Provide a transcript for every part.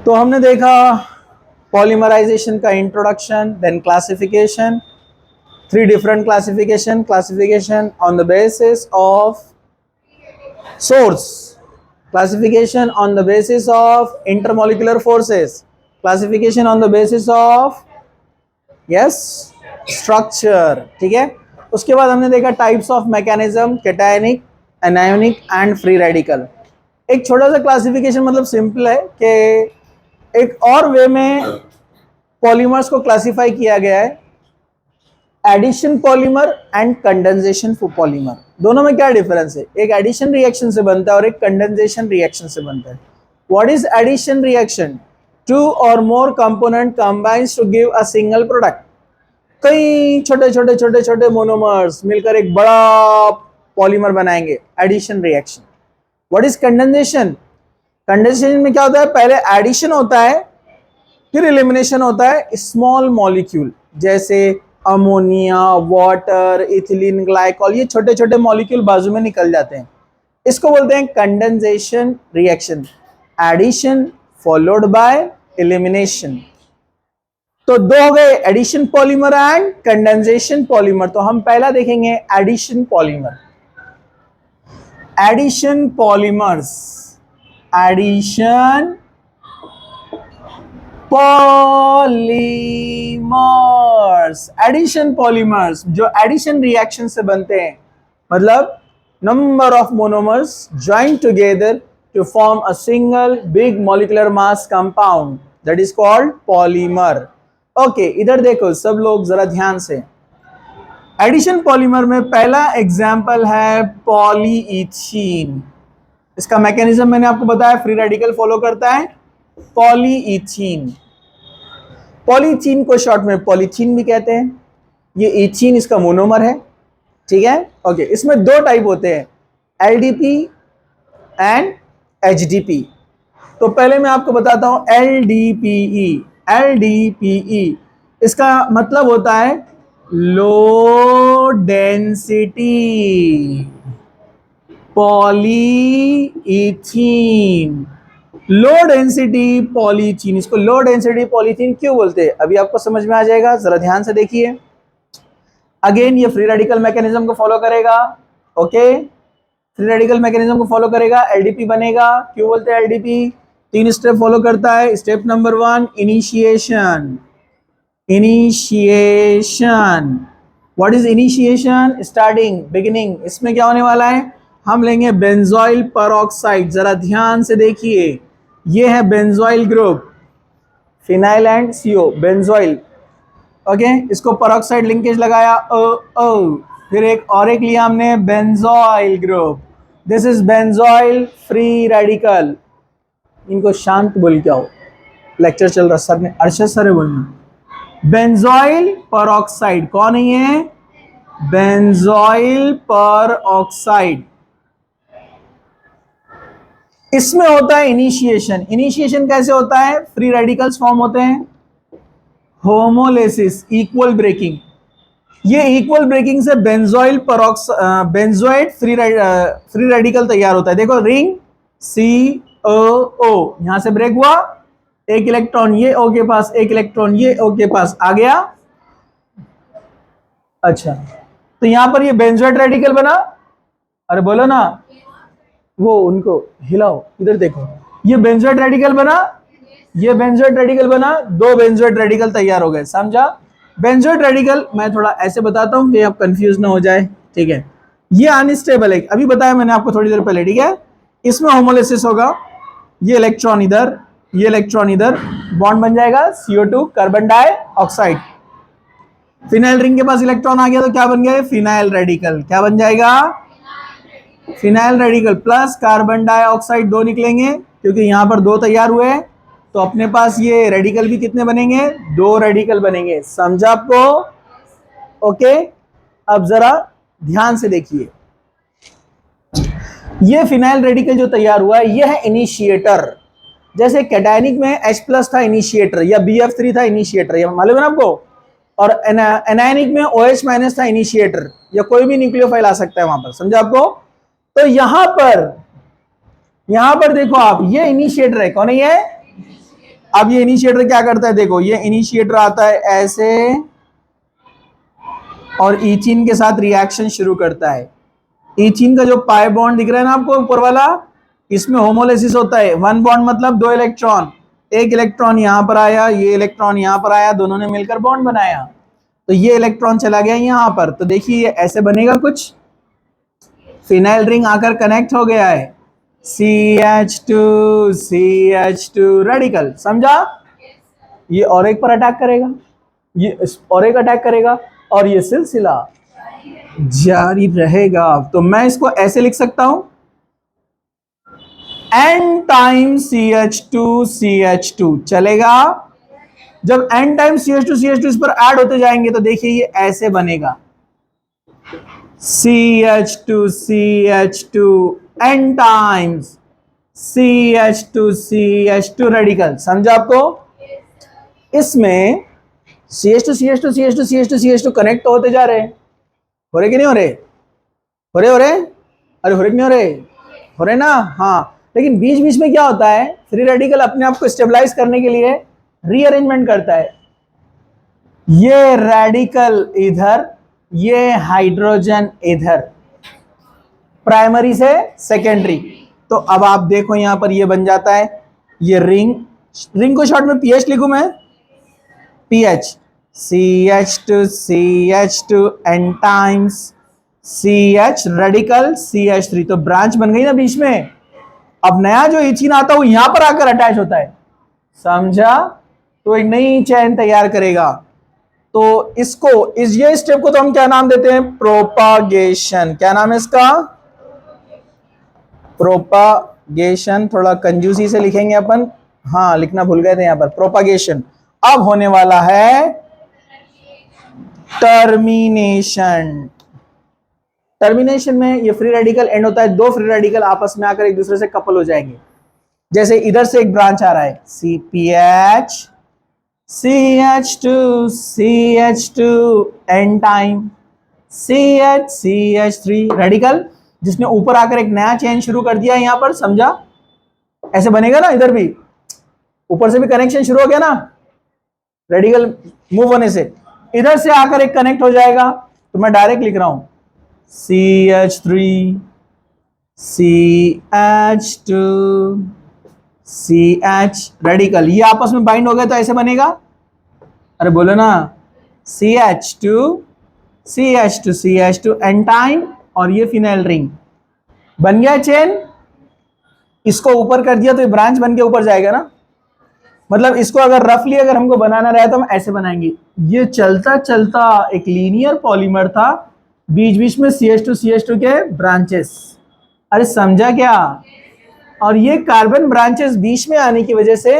तो हमने देखा पॉलीमराइजेशन का introduction, then classification, 3 different classification on the basis of source, classification on the basis of intermolecular forces, classification on the basis of yes structure. ठीक है, उसके बाद हमने देखा types of mechanism, cationic, anionic and free radical. एक छोटा सा classification मतलब सिंपल है कि एक और वे में पॉलीमर्स को क्लासिफाई किया गया है, addition polymer and condensation polymer. दोनों में क्या डिफरेंस है? एक एडिशन रिएक्शन से बनता है और एक कंडेंसेशन रिएक्शन से बनता है. What is addition reaction? 2 और more component combines to give a single product. कई छोटे छोटे छोटे छोटे मोनोमर्स मिलकर एक बड़ा पॉलीमर बनाएंगे, addition reaction. What is condensation? Condensation में क्या होता है? पहले एडिशन होता है, फिर एलिमिनेशन होता है स्मॉल मॉलिक्यूल, जैसे अमोनिया, वाटर, इथिलीन ग्लाइकॉल, ये छोटे छोटे मॉलिक्यूल बाजू में निकल जाते हैं. इसको बोलते हैं condensation reaction. Addition followed by elimination. तो दो हो गए, addition polymer and condensation polymer. तो हम पहला देखेंगे addition polymer. Addition polymers, addition polymers, addition polymers जो एडिशन रिएक्शन से बनते हैं, मतलब number of monomers join together to form a single big molecular mass compound, that is called polymer. Okay, इधर देखो सब लोग जरा ध्यान से. एडिशन पॉलीमर में पहला एग्जाम्पल है पॉलीइथीन. इसका मैकेनिज्म मैंने आपको बताया, फ्री रेडिकल फॉलो करता है. पॉलीइथीन, पॉलीथीन को शॉर्ट में पॉलीथीन भी कहते हैं. ये इथीन इसका मोनोमर है. ठीक है, ओके. इसमें 2 टाइप होते हैं, एलडीपी एंड एचडीपी. तो पहले मैं आपको बताता हूं एलडीपीई. एलडीपीई इसका मतलब होता है low density polyethene. Low density polythene, इसको लो डेंसिटी पॉलीथीन क्यों बोलते हैं अभी आपको समझ में आ जाएगा, जरा ध्यान से देखिए. अगेन ये फ्री रेडिकल मैकेनिज्म को फॉलो करेगा. ओके, फ्री रेडिकल मैकेनिज्म को फॉलो करेगा, एलडीपी बनेगा. क्यों बोलते हैं एलडीपी? 3 स्टेप फॉलो करता है. Step number 1 initiation. Initiation, what is initiation? Starting, beginning. इसमें क्या होने वाला है? हम लेंगे बेंजोइल परऑक्साइड. जरा ध्यान से देखिए, ये है benzoyl group, phenyl and CO, benzoyl. Okay, इसको परऑक्साइड लिंकेज लगाया, ओ. फिर एक लिया हमने benzoyl group. This is benzoyl free radical. इनको शांत बोल के आओ, लेक्चर चल रहा. सर ने, अर्शद सर है बोलना. बेंजोइल परऑक्साइड कौन है ये? Benzoyl peroxide. इसमें होता है इनिशिएशन. इनिशिएशन कैसे होता है? फ्री रेडिकल्स फॉर्म होते हैं, होमोलेसिस, इक्वल ब्रेकिंग. ये इक्वल ब्रेकिंग से बेंजोइल बेंजोइड फ्री रेडिकल तैयार होता है. देखो, रिंग COO, यहां से ब्रेक हुआ, एक इलेक्ट्रॉन ये O के पास, एक इलेक्ट्रॉन ये O के पास आ गया. अच्छा, तो यहां पर ये बेंजोइड रेडिकल बना. अरे बोलो ना, वो उनको हिलाओ, इधर देखो. ये बेंजोइड रेडिकल बना, ये बेंजोइड रेडिकल बना, 2 बेंजोइड रेडिकल तैयार हो गए. समझा? बेंजोइड रेडिकल मैं थोड़ा ऐसे बताता हूं कि आप कंफ्यूज ना हो जाए. ठीक है, ये अनस्टेबल है, अभी बताया मैंने आपको थोड़ी देर पहले. ठीक है, इसमें होमोलिसिस होगा. ये इलेक्ट्रॉन इधर, ये इलेक्ट्रॉन इधर, बॉन्ड बन जाएगा CO2 carbon dioxide. Phenyl ring के पास इलेक्ट्रॉन आ गया तो क्या बन गया? Phenyl radical. क्या बन जाएगा? Phenyl radical plus carbon dioxide 2 निकलेंगे, क्योंकि यहां पर 2 तैयार हुए, तो अपने पास ये रेडिकल भी कितने बनेंगे? 2 रेडिकल बनेंगे. समझा आपको? ओके, अब जरा ध्यान से देखिए. ये फिनाइल रेडिकल जो तैयार हुआ है, ये है इनिशिएटर. जैसे कैटायनिक में H+ था इनिशिएटर, या BF3 था इनिशिएटर, ये मालूम है ना आपको. और एनायनिक में OH- था इनिशिएटर, या कोई भी न्यूक्लियोफाइल आ सकता है वहां पर. समझा आपको? तो यहां पर देखो आप, ये इनिशिएटर है. कौन है ये? अब ये इनिशिएटर क्या करता है, देखो ये इनिशिएटर आता है ऐसे और इथीन के साथ रिएक्शन शुरू करता है। इथीन का जो पाई बॉन्ड दिख रहा है ना आपको ऊपर वाला, इसमें होमोलिसिस होता है। वन बॉन्ड मतलब दो इलेक्ट्रॉन, एक इलेक्ट्रॉन यहां पर आया, ये इलेक्ट्रॉन यहां पर आया, दोनों ने मिलकर बॉन्ड बनाया, तो ये इलेक्ट्रॉन चला गया यहां पर। तो देखिए ये ऐसे बनेगा कुछ, फिनाइल रिंग आकर कनेक्ट हो गया है, CH2 CH2 रेडिकल, समझा। ये और एक पर अटैक करेगा, ये और एक अटैक करेगा, और ये सिलसिला जारी रहेगा। तो मैं इसको ऐसे लिख सकता हूं, n टाइम CH2 CH2 चलेगा। जब n टाइम CH2 CH2 इस पर ऐड होते जाएंगे तो देखिए ये ऐसे बनेगा, CH2 CH2 n times CH2 CH2 radical, समझा आपको। इसमें CH2 CH2 CH2 CH2 CH2 connect होते जा रहे हैं, हो रहे कि नहीं हो रहे, हो रहे, हो रहे, अरे हो रहे कि नहीं हो रहे, हो रहे ना, हाँ। लेकिन बीच बीच में क्या होता है, फ्री रेडिकल अपने आप को स्टेबलाइज करने के लिए रीअरेंजमेंट करता है। ये रेडिकल इधर, ये हाइड्रोजन इधर, प्राइमरी से सेकेंडरी। तो अब आप देखो यहां पर ये बन जाता है, ये रिंग, रिंग को शॉर्ट में PH लिखूं मैं, PH, CH2 CH2 n times CH radical CH3, तो ब्रांच बन गई ना बीच में। अब नया जो इथीन आता है वो यहां पर आकर अटैच होता है, समझा, तो एक नई चेन तैयार करेगा। तो इसको ये स्टेप को तो हम क्या नाम देते हैं, प्रोपागेशन। क्या नाम है इसका, प्रोपागेशन। थोड़ा कंजूसी से लिखेंगे अपन, हाँ लिखना भूल गए थे यहां पर, प्रोपागेशन। अब होने वाला है टर्मिनेशन। टर्मिनेशन में ये फ्री रेडिकल एंड होता है, दो फ्री रेडिकल आपस में आकर एक दूसरे से कपल हो जाएंगे। जैसे इधर से एक ब्रांच आ रहा है, CPH CH2 CH2 n time CH CH3 radical, जिसने ऊपर आकर एक नया चेन शुरू कर दिया यहां पर, समझा। ऐसे बनेगा ना, इधर भी ऊपर से भी कनेक्शन शुरू हो गया ना, रेडिकल मूव होने से इधर से आकर एक कनेक्ट हो जाएगा। तो मैं डायरेक्ट लिख रहा हूं CH3 CH2 CH रेडिकल, ये आपस में बाइंड हो गया तो ऐसे बनेगा, अरे बोलो ना, CH2 CH2 CH2 n time, और ये फिनाइल रिंग बन गया चेन। इसको ऊपर कर दिया तो ये ब्रांच बन के ऊपर जाएगा ना, मतलब इसको अगर रफली अगर हमको बनाना रहे तो हम ऐसे बनाएंगे। ये चलता चलता एक लीनियर पॉलीमर था, बीच बीच में CH2 CH2 के ब्रांचेस, अरे समझा क्या। और ये कार्बन ब्रांचेस बीच में आने की वजह से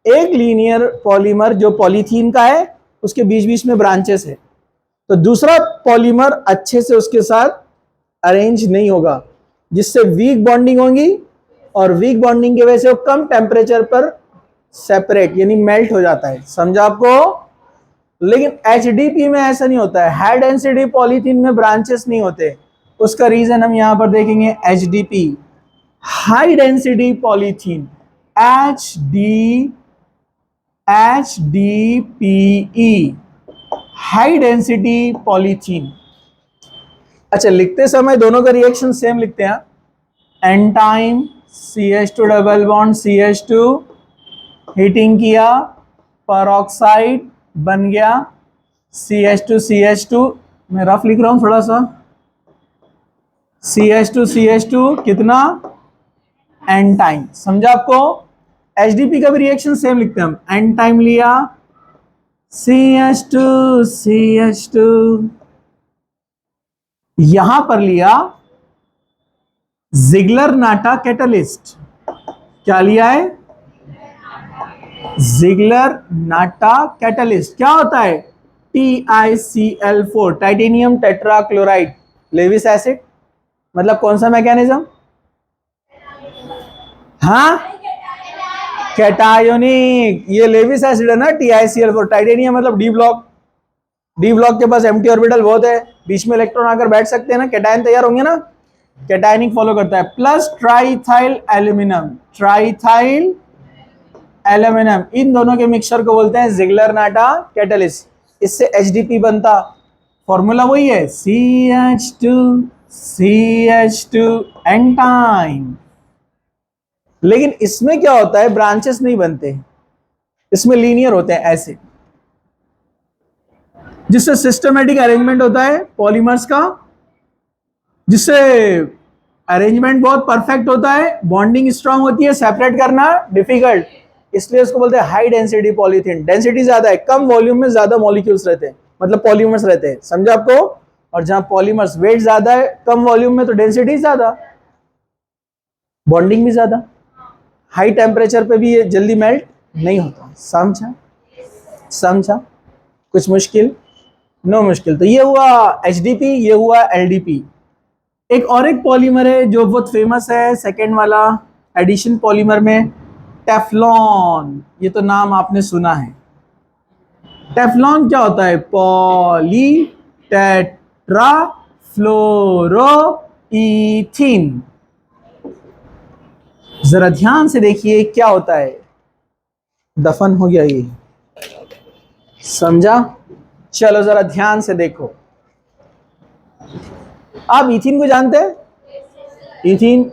एक लीनियर पॉलीमर जो पॉलीथीन का है उसके बीच बीच में ब्रांचेस है, तो दूसरा पॉलीमर अच्छे से उसके साथ अरेंज नहीं होगा, जिससे वीक बॉन्डिंग होगी, और वीक बॉन्डिंग की वजह से वो कम टेम्परेचर पर सेपरेट यानी मेल्ट हो जाता है, समझा आपको। लेकिन HDP में ऐसा नहीं होता है, हाई डेंसिटी पॉलीथीन में ब्रांचेस नहीं होते। उसका रीजन हम यहां पर देखेंगे, HDP high density polythene, HDPE high density polythene. अच्छा, लिखते समय दोनों का रिएक्शन सेम लिखते हैं, n time CH2 double bond CH2, heating किया, परऑक्साइड बन गया CH2 CH2, मैं रफ लिख रहा हूं थोड़ा सा, CH2 CH2 कितना, n टाइम, समझा आपको। HDP का भी रिएक्शन सेम लिखते हैं हम, n टाइम लिया CH2 CH2, यहां पर लिया जिगलर नाटा कैटलिस्ट, क्या लिया है, जिगलर नाटा कैटलिस्ट। क्या होता है, TiCl4 titanium tetrachloride Lewis acid, मतलब कौन सा मैकेनिज्म, हाँ कैटायोनिक, ये लेविस एसिड है ना TiCl4, टाइटेनियम मतलब डी ब्लॉक, डी ब्लॉक के पास एम्प्टी ऑर्बिटल बहुत है, बीच में इलेक्ट्रॉन आकर बैठ सकते हैं ना, कैटायन तैयार होंगे ना, कैटायनिक फॉलो करता है, plus triethyl aluminium, triethyl aluminium, इन दोनों के मिक्सचर को बोलते हैं जिगलर-नाटा कैटलिस्ट। इससे HDP बनता, फॉर्मूला वही है CH2 एन टाइम। लेकिन इसमें क्या होता है, ब्रांचेस नहीं बनते, इसमें लीनियर होते हैं ऐसे, जिससे सिस्टमेटिक अरेंजमेंट होता है पॉलीमर्स का, जिससे अरेंजमेंट बहुत परफेक्ट होता है, बॉन्डिंग स्ट्रांग होती है, सेपरेट करना डिफिकल्ट, इसलिए इसको बोलते हैं हाई डेंसिटी पॉलीथीन। डेंसिटी ज्यादा है, कम वॉल्यूम में ज्यादा मॉलिक्यूल्स रहते हैं, मतलब पॉलीमर्स रहते हैं, समझा आपको। और जहां पॉलीमर्स वेट ज्यादा है कम वॉल्यूम में, तो डेंसिटी ज्यादा, बॉन्डिंग भी ज्यादा, हाई टेम्परेचर पे भी ये जल्दी मेल्ट नहीं होता। समझा? कुछ मुश्किल? नो मुश्किल। तो ये हुआ HDP, ये हुआ LDP। एक और एक पॉलीमर है जो बहुत फेमस है सेकेंड वाला एडिशन पॉलीमर में, टेफ्लॉन। ये तो नाम आपने सुना है। टेफ्लॉन क्या होता है, पॉली टेट्रा फ्लोरोईथीन। जरा ध्यान से देखिए क्या होता है। दफन हो गया ये, समझा? चलो जरा ध्यान से देखो। आप इथीन को जानते हैं? इथीन,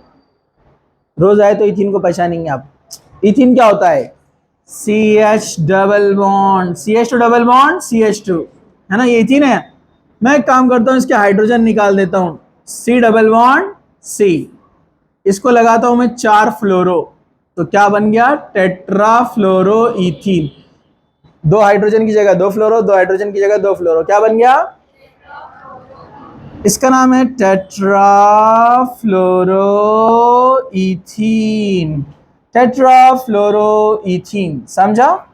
रोज आए तो इथीन को पहचानेंगे आप। इथीन क्या होता है, CH double bond, CH2 double bond CH2, है ना, ये इथीन है। मैं एक काम करता हूं, इसके हाइड्रोजन निकाल देता हूं, C डबल बॉन्ड C, इसको लगाता हूं मैं 4 फ्लोरो, तो क्या बन गया, टेट्रा फ्लोरो इथीन। 2 हाइड्रोजन की जगह 2 फ्लोरो, 2 हाइड्रोजन की जगह 2 फ्लोरो, क्या बन गया, इसका नाम है टेट्राफ्लोरोईथीन। टेट्राफ्लोरोईथीन, समझा?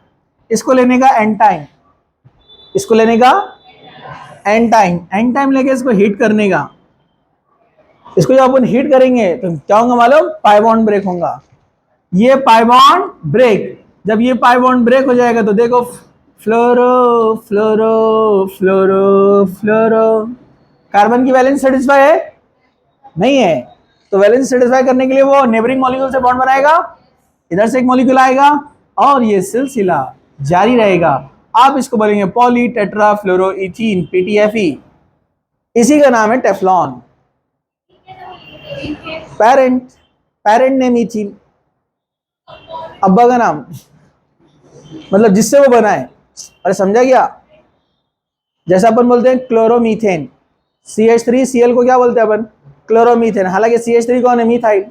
इसको लेने का एन टाइम, इसको लेने का एन टाइम लेके इसको हीट करने का। इसको जब अपन हीट करेंगे तो क्या होगा मालूम, पाई बॉन्ड ब्रेक होगा। ये पाई बॉन्ड ब्रेक, जब ये पाई बॉन्ड ब्रेक हो जाएगा तो देखो फ्लोरो फ्लोरो फ्लोरो फ्लोरो, कार्बन की वैलेंस सेटिस्फाई है नहीं है, तो वैलेंस सेटिस्फाई करने के लिए वो नेबरिंग मॉलिक्यूल से बॉन्ड बनाएगा, इधर से एक मॉलिक्यूल आएगा और ये सिलसिला जारी रहेगा। आप इसको बोलेंगे पॉली टेट्रा फ्लोरोईथीन, PTFE। इसी का नाम है टेफ्लॉन। पेरेंट नेम इथीन, अब्बा का नाम, मतलब जिससे वो बना है। अरे समझा क्या? जैसा अपन बोलते हैं क्लोरोमीथेन, CH3Cl को क्या बोलते हैं अपन, क्लोरोमीथेन। हालांकि CH3 कौन है, मीथाइल,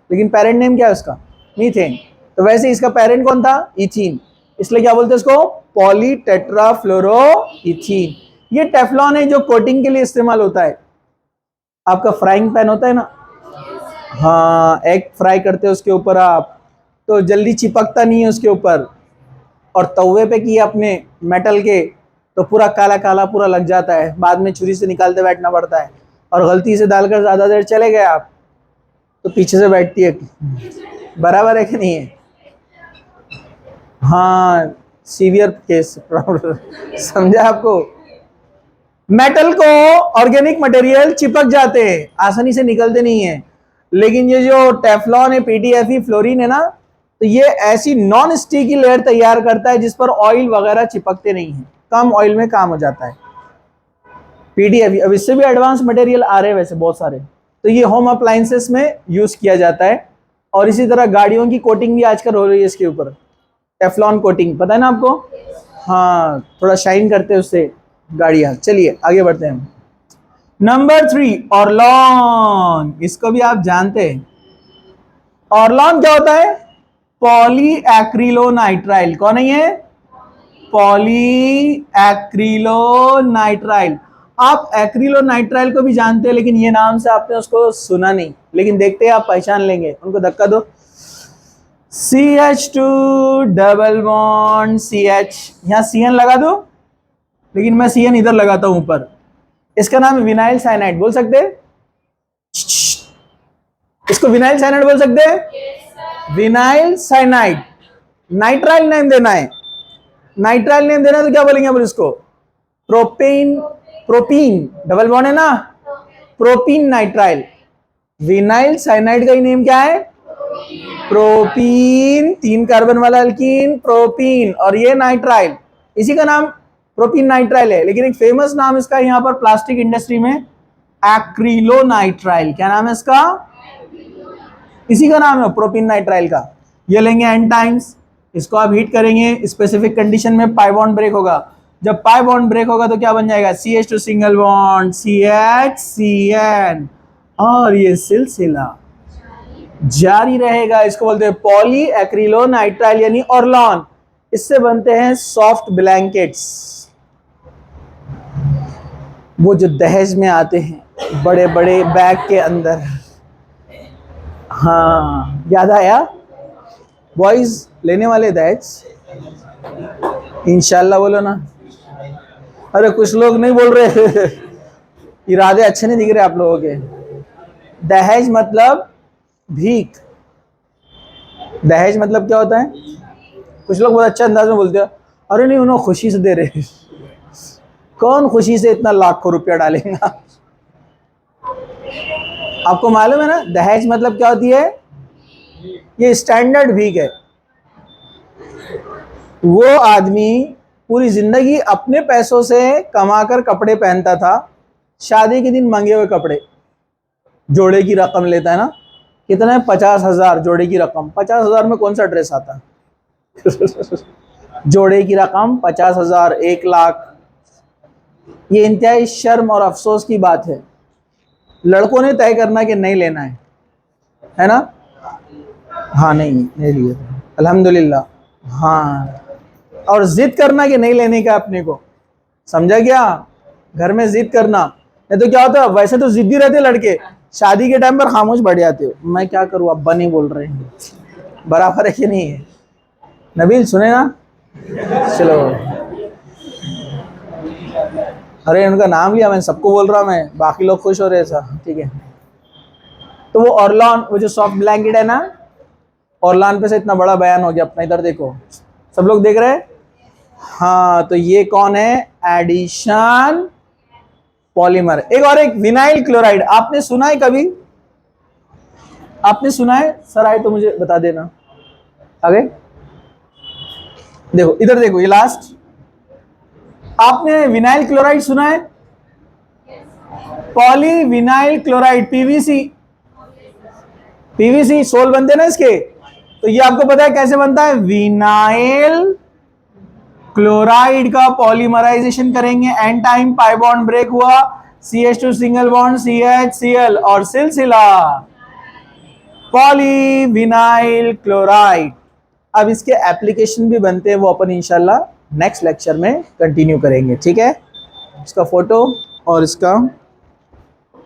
लेकिन पेरेंट नेम क्या है उसका, मीथेन। तो वैसे इसका पेरेंट कौन था, इथीन, इसलिए क्या बोलते हैं इसको, पॉली टेट्राफ्लोरोईथीन। ये टेफ्लॉन है जो कोटिंग के लिए इस्तेमाल होता है। आपका फ्राइंग पैन होता है ना, हाँ, एग फ्राई करते हो उसके ऊपर आप, तो जल्दी चिपकता नहीं है उसके ऊपर, और तवे पे किए अपने मेटल के तो पूरा काला काला पूरा लग जाता है, बाद में छुरी से निकालते बैठना पड़ता है, और गलती से डालकर ज़्यादा देर चले गए आप तो पीछे से बैठती है। बराबर है कि नहीं है? हाँ, सीवियर केस प्रॉब्लम, समझा आपको? मेटल को ऑर्गेनिक मटेरियल चिपक जाते हैं, आसानी से निकलते नहीं है, लेकिन ये जो टेफ्लॉन है, PTFE फ्लोरीन है ना, तो ये ऐसी नॉन स्टिकी लेयर तैयार करता है जिस पर ऑयल वगैरह चिपकते नहीं है, कम ऑयल में काम हो जाता है। PTFE, अब इससे भी एडवांस मटेरियल आ रहे हैं वैसे बहुत सारे, तो ये होम अप्लायंसेस में यूज किया जाता है। और इसी तरह गाड़ियों की कोटिंग भी आजकल हो रही है इसके ऊपर, टेफ्लॉन कोटिंग, पता है ना आपको? हाँ, थोड़ा शाइन करते हैं उससे गाड़ियां। चलिए आगे बढ़ते हैं। नंबर 3, ऑर्लॉन, इसको भी आप जानते हैं। ऑर्लॉन क्या होता है, पॉली एक्रिलोनाइट्राइल। कौन है ये, पॉली एक्रिलोनाइट्राइल। आप एक्रिलोनाइट्राइल को भी जानते हैं, लेकिन ये नाम से आपने उसको सुना नहीं, लेकिन देखते हैं आप पहचान लेंगे। उनको धक्का दो, CH2 डबल बॉन्ड CH, यहां CN लगा दो, लेकिन मैं CN इधर लगाता हूं ऊपर। इसका नाम विनाइल साइनाइड, बोल सकते हैं इसको, विनाइल साइनाइड बोल सकते हैं, विनाइल साइनाइड। नाइट्राइल नेम देना है, नाइट्राइल नेम देना है तो क्या बोलेंगे अपन इसको, प्रोपेन, प्रोपीन, डबल बॉन्ड है ना, प्रोपीन नाइट्राइल। विनाइल साइनाइड का ही नेम क्या है, प्रोपीन, 3 कार्बन वाला अल्कीन प्रोपीन, और ये नाइट्राइल, इसी का नाम प्रोपीन नाइट्राइल है, लेकिन एक फेमस नाम इसका यहाँ पर प्लास्टिक इंडस्ट्री में एक्रिलोनाइट्राइल। क्या नाम है इसका? इसी का नाम है प्रोपीन नाइट्राइल का। ये लेंगे एन टाइम्स, इसको आप हीट करेंगे, स्पेसिफिक कंडीशन में पाई बॉन्ड ब्रेक होगा। जब पाई बॉन्ड ब्रेक होगा तो क्या बन जाएगा? CH2 single bond CH CN, और ये सिलसिला जारी रहेगा। इसको बोलते हैं पॉली एक्रिलोनाइट्राइल यानी ऑर्लॉन। इससे बनते हैं सॉफ्ट ब्लैंकेट्स, वो जो दहेज में आते हैं बड़े बड़े बैग के अंदर। हाँ, याद आया? बॉयज लेने वाले दहेज इंशाल्लाह बोलो ना। अरे कुछ लोग नहीं बोल रहे इरादे अच्छे नहीं दिख रहे आप लोगों के। दहेज मतलब भीख। दहेज मतलब क्या होता है? कुछ लोग बहुत अच्छे अंदाज में बोलते हैं, अरे नहीं उन्होंने खुशी से दे रहे। कौन खुशी से इतना लाखों रुपया डालेगा? आपको मालूम है ना दहेज मतलब क्या होती है? ये स्टैंडर्ड भीख है। वो आदमी पूरी जिंदगी अपने पैसों से कमाकर कपड़े पहनता था, शादी के दिन मंगे हुए कपड़े, जोड़े की रकम लेता है ना, कितना है? 50,000 जोड़े की रकम। 50,000 में कौन सा ड्रेस आता? जोड़े की रकम 50,000, 1,00,000। ये इंतहाई शर्म और अफसोस की बात है। लड़कों ने तय करना कि नहीं लेना है ना? हाँ, नहीं लिए अल्हम्दुलिल्लाह। हाँ, और जिद करना कि नहीं लेने का अपने को, समझा क्या? घर में जिद करना, नहीं तो क्या होता है, वैसे तो जिद्दी रहते लड़के, शादी के टाइम पर खामोश बढ़ जाते हो। मैं क्या करूँ, अब्बा नहीं बोल रहे हैं, बराबर है कि नहीं है? नबील सुने ना? चलो, अरे उनका नाम लिया, मैं सबको बोल रहा हूँ, मैं बाकी लोग खुश हो रहे हैं। ठीक है, तो वो ऑर्लॉन, वो जो सॉफ्ट ब्लैंकेट है ना, ऑर्लॉन पे से इतना बड़ा बयान हो गया अपना। इधर देखो, सब लोग देख रहे हैं? हाँ, तो ये कौन है? Addition polymer. एक और, एक विनाइल क्लोराइड। आपने सुना है कभी? आपने सुना है? सर आए तो मुझे बता देना। आगे देखो, इधर देखो, ये लास्ट। आपने विनाइल क्लोराइड सुना है? Poly vinyl chloride, PVC. PVC sole बनते हैं ना इसके, तो ये आपको पता है कैसे बनता है? विनाइल क्लोराइड का पॉलीमराइजेशन करेंगे, n time pi bond break हुआ, CH2 सिंगल बॉन्ड CHCl, और सिलसिला पॉली विनाइल क्लोराइड। अब इसके एप्लीकेशन भी बनते हैं, वो अपन इंशाल्लाह नेक्स्ट लेक्चर में कंटिन्यू करेंगे। ठीक है, इसका फोटो और इसका